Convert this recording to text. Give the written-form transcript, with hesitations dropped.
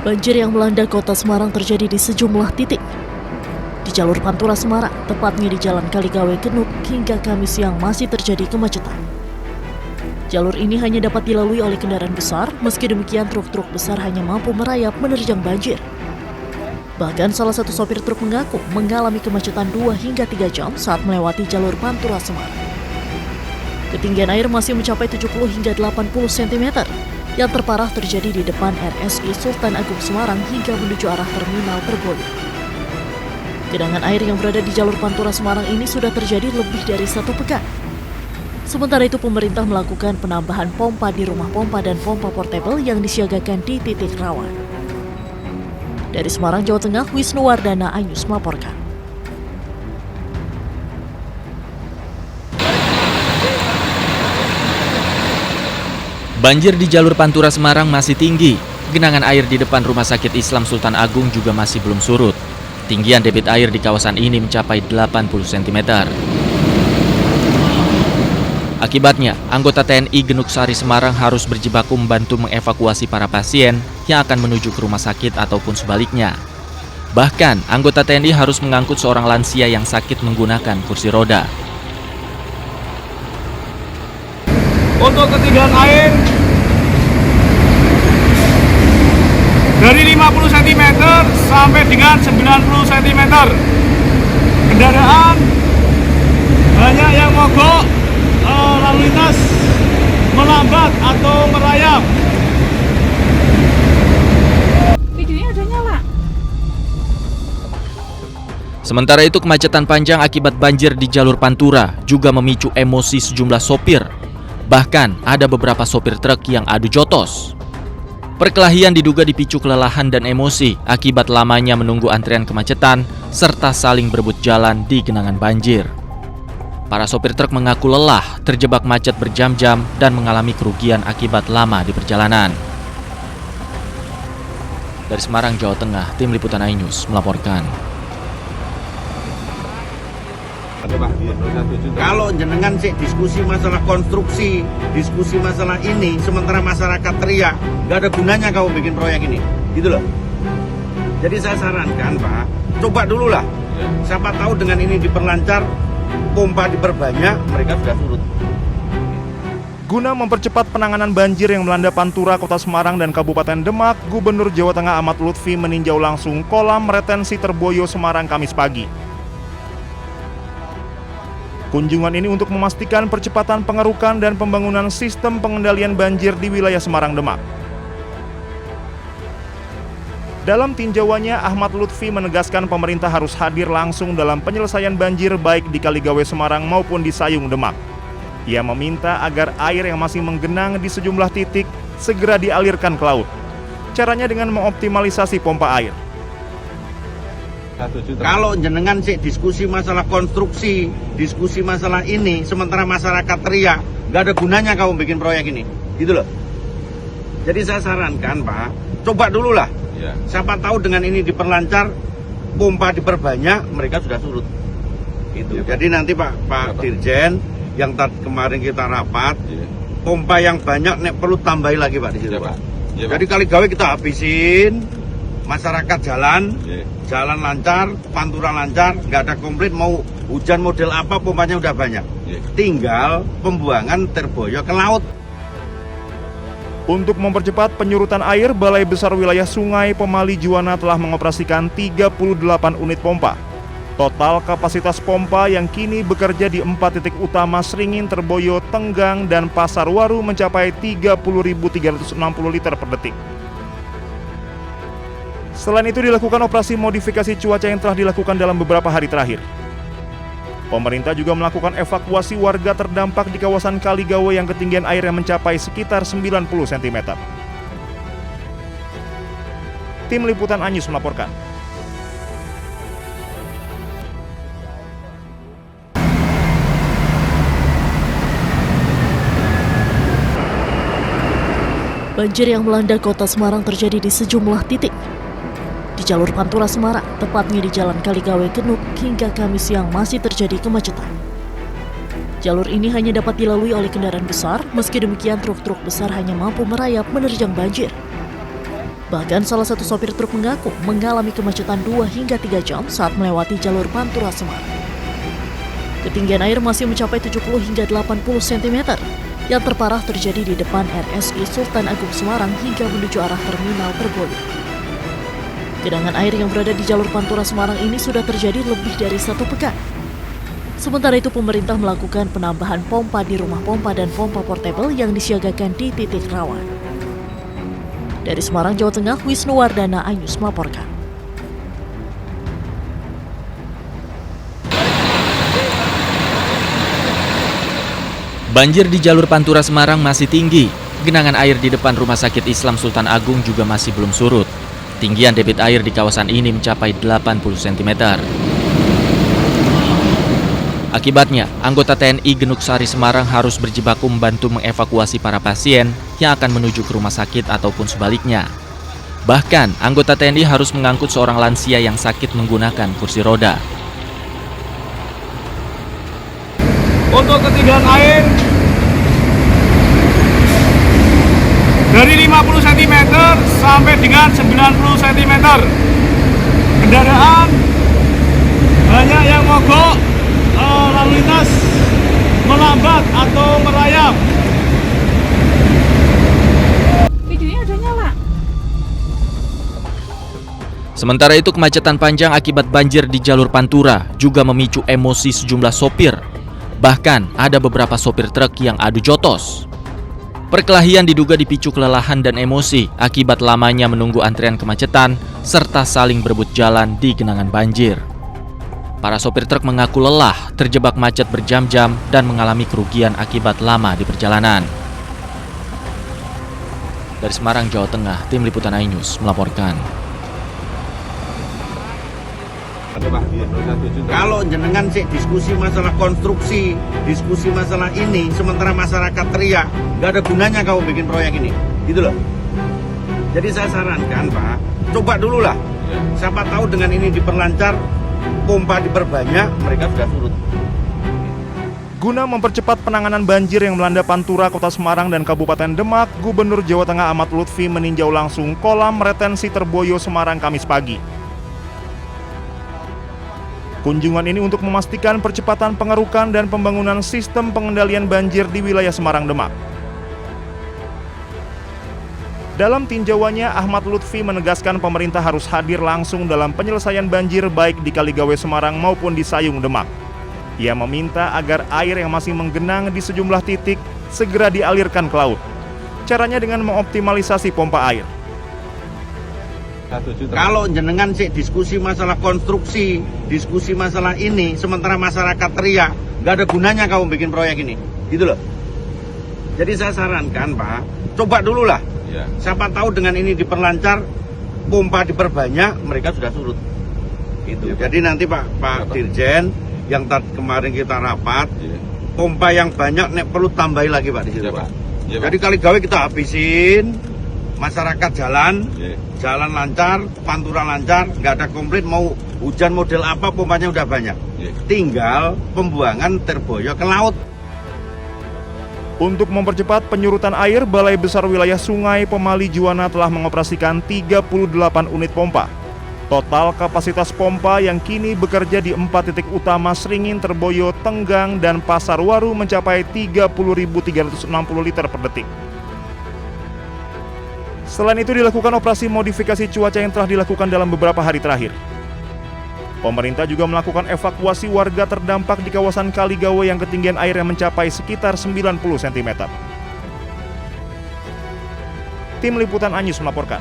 Banjir yang melanda kota Semarang terjadi di sejumlah titik. Di jalur Pantura Semarang, tepatnya di Jalan Kaligawe Genuk, hingga Kamis siang masih terjadi kemacetan. Jalur ini hanya dapat dilalui oleh kendaraan besar, meski demikian truk-truk besar hanya mampu merayap menerjang banjir. Bahkan salah satu sopir truk mengaku mengalami kemacetan 2 hingga 3 jam saat melewati jalur Pantura Semarang. Ketinggian air masih mencapai 70 hingga 80 cm. Yang terparah terjadi di depan RSI Sultan Agung Semarang hingga menuju arah terminal Terboyo. Genangan air yang berada di jalur Pantura Semarang ini sudah terjadi lebih dari 1 pekan. Sementara itu pemerintah melakukan penambahan pompa di rumah pompa dan pompa portable yang disiagakan di titik rawan. Dari Semarang, Jawa Tengah, Wisnuwardana Anyus melaporkan. Banjir di jalur Pantura Semarang masih tinggi. Genangan air di depan Rumah Sakit Islam Sultan Agung juga masih belum surut. Tinggian debit air di kawasan ini mencapai 80 cm. Akibatnya, anggota TNI Genuk Sari Semarang harus berjibaku membantu mengevakuasi para pasien yang akan menuju ke rumah sakit ataupun sebaliknya. Bahkan, anggota TNI harus mengangkut seorang lansia yang sakit menggunakan kursi roda. Untuk ketinggian air dari 50 cm sampai dengan 90 cm. Kendaraan banyak yang mogok, lalu lintas melambat atau merayap. Videonya udah nyala. Sementara itu, kemacetan panjang akibat banjir di jalur Pantura juga memicu emosi sejumlah sopir. Bahkan, ada beberapa sopir truk yang adu jotos. Perkelahian diduga dipicu kelelahan dan emosi akibat lamanya menunggu antrian kemacetan serta saling berebut jalan di genangan banjir. Para sopir truk mengaku lelah, terjebak macet berjam-jam dan mengalami kerugian akibat lama di perjalanan. Dari Semarang, Jawa Tengah, Tim Liputan iNews melaporkan. Kalau jenengan sih diskusi masalah konstruksi, diskusi masalah ini, sementara masyarakat teriak, nggak ada gunanya kamu bikin proyek ini, gitu loh. Jadi saya sarankan Pak, coba dulu lah. Siapa tahu dengan ini diperlancar, pompa diperbanyak, mereka sudah surut. Guna mempercepat penanganan banjir yang melanda Pantura, Kota Semarang, dan Kabupaten Demak, Gubernur Jawa Tengah Ahmad Lutfi meninjau langsung kolam retensi Terboyo Semarang Kamis pagi. Kunjungan ini untuk memastikan percepatan pengerukan dan pembangunan sistem pengendalian banjir di wilayah Semarang Demak. Dalam tinjauannya, Ahmad Lutfi menegaskan pemerintah harus hadir langsung dalam penyelesaian banjir baik di Kaligawe Semarang maupun di Sayung Demak. Ia meminta agar air yang masih menggenang di sejumlah titik segera dialirkan ke laut. Caranya dengan mengoptimalisasi pompa air. Kalau jenengan sih diskusi masalah konstruksi, diskusi masalah ini, sementara masyarakat teriak, nggak ada gunanya kamu bikin proyek ini, gitu loh. Jadi saya sarankan Pak, coba dulu lah. Siapa tahu dengan ini diperlancar, pompa diperbanyak, mereka sudah surut. Gitu. Jadi nanti Pak Dirjen yang kemarin kita rapat, pompa yang banyak nek perlu tambahi lagi Pak di situ Pak. Jadi Kaligawe kita habisin, masyarakat jalan lancar, Pantura lancar, nggak ada komplit, mau hujan model apa pompanya udah banyak. Tinggal pembuangan Terboyo ke laut. Untuk mempercepat penyurutan air, Balai Besar Wilayah Sungai Pemali Juwana telah mengoperasikan 38 unit pompa. Total kapasitas pompa yang kini bekerja di 4 titik utama Sringin, Terboyo, Tenggang, dan Pasar Waru mencapai 30.360 liter per detik. Selain itu dilakukan operasi modifikasi cuaca yang telah dilakukan dalam beberapa hari terakhir. Pemerintah juga melakukan evakuasi warga terdampak di kawasan Kaligawe yang ketinggian airnya mencapai sekitar 90 cm. Tim Liputan iNews melaporkan. Banjir yang melanda kota Semarang terjadi di sejumlah titik. Di jalur Pantura Semarang, tepatnya di Jalan Kaligawe Genuk, hingga Kamis siang masih terjadi kemacetan. Jalur ini hanya dapat dilalui oleh kendaraan besar, meski demikian truk-truk besar hanya mampu merayap menerjang banjir. Bahkan salah satu sopir truk mengaku mengalami kemacetan 2 hingga 3 jam saat melewati jalur Pantura Semarang. Ketinggian air masih mencapai 70 hingga 80 cm. Yang terparah terjadi di depan RSI Sultan Agung Semarang hingga menuju arah terminal Terboyo. Genangan air yang berada di jalur Pantura Semarang ini sudah terjadi lebih dari 1 pekan. Sementara itu pemerintah melakukan penambahan pompa di rumah pompa dan pompa portable yang disiagakan di titik rawan. Dari Semarang, Jawa Tengah, Wisnu Wardana Ainus melaporkan. Banjir di jalur Pantura Semarang masih tinggi. Genangan air di depan Rumah Sakit Islam Sultan Agung juga masih belum surut. Tinggian debit air di kawasan ini mencapai 80 cm. Akibatnya, anggota TNI Genuk Sari Semarang harus berjibaku membantu mengevakuasi para pasien yang akan menuju ke rumah sakit ataupun sebaliknya. Bahkan, anggota TNI harus mengangkut seorang lansia yang sakit menggunakan kursi roda. Untuk ketinggian air dari 50 cm sampai dengan 90 cm. Kendaraan banyak yang mogok, lalu lintas melambat atau merayap. Videonya udah nyala. Sementara itu, kemacetan panjang akibat banjir di jalur Pantura juga memicu emosi sejumlah sopir. Bahkan, ada beberapa sopir truk yang adu jotos. Perkelahian diduga dipicu kelelahan dan emosi akibat lamanya menunggu antrian kemacetan serta saling berebut jalan di genangan banjir. Para sopir truk mengaku lelah, terjebak macet berjam-jam dan mengalami kerugian akibat lama di perjalanan. Dari Semarang, Jawa Tengah, Tim Liputan Ainus melaporkan. Kalau jenengan sih diskusi masalah konstruksi, diskusi masalah ini, sementara masyarakat teriak, nggak ada gunanya kamu bikin proyek ini, gitu loh. Jadi saya sarankan Pak, coba dulu lah. Siapa tahu dengan ini diperlancar, pompa diperbanyak, mereka sudah surut. Guna mempercepat penanganan banjir yang melanda Pantura, Kota Semarang, dan Kabupaten Demak, Gubernur Jawa Tengah Ahmad Lutfi meninjau langsung kolam retensi Terboyo Semarang Kamis pagi. Kunjungan ini untuk memastikan percepatan pengerukan dan pembangunan sistem pengendalian banjir di wilayah Semarang Demak. Dalam tinjauannya, Ahmad Lutfi menegaskan pemerintah harus hadir langsung dalam penyelesaian banjir baik di Kaligawe Semarang maupun di Sayung Demak. Ia meminta agar air yang masih menggenang di sejumlah titik segera dialirkan ke laut. Caranya dengan mengoptimalisasi pompa air. Kalau jenengan sih diskusi masalah konstruksi, diskusi masalah ini, sementara masyarakat teriak, nggak ada gunanya kamu bikin proyek ini, gitu loh. Jadi saya sarankan Pak, coba dulu lah. Siapa tahu dengan ini diperlancar, pompa diperbanyak, mereka sudah surut. Gitu. Jadi nanti Pak Dirjen yang kemarin kita rapat, pompa yang banyak nek perlu tambahi lagi Pak di situ Pak. Jadi Kaligawe kita habisin, masyarakat jalan lancar, Pantura lancar, nggak ada komplain, mau hujan model apa pompanya udah banyak. Tinggal pembuangan Terboyo ke laut. Untuk mempercepat penyurutan air, Balai Besar Wilayah Sungai Pemali Juwana telah mengoperasikan 38 unit pompa. Total kapasitas pompa yang kini bekerja di 4 titik utama Sringin, Terboyo, Tenggang, dan Pasar Waru mencapai 30.360 liter per detik. Selain itu dilakukan operasi modifikasi cuaca yang telah dilakukan dalam beberapa hari terakhir. Pemerintah juga melakukan evakuasi warga terdampak di kawasan Kaligawe yang ketinggian airnya mencapai sekitar 90 cm. Tim Liputan Ainus melaporkan.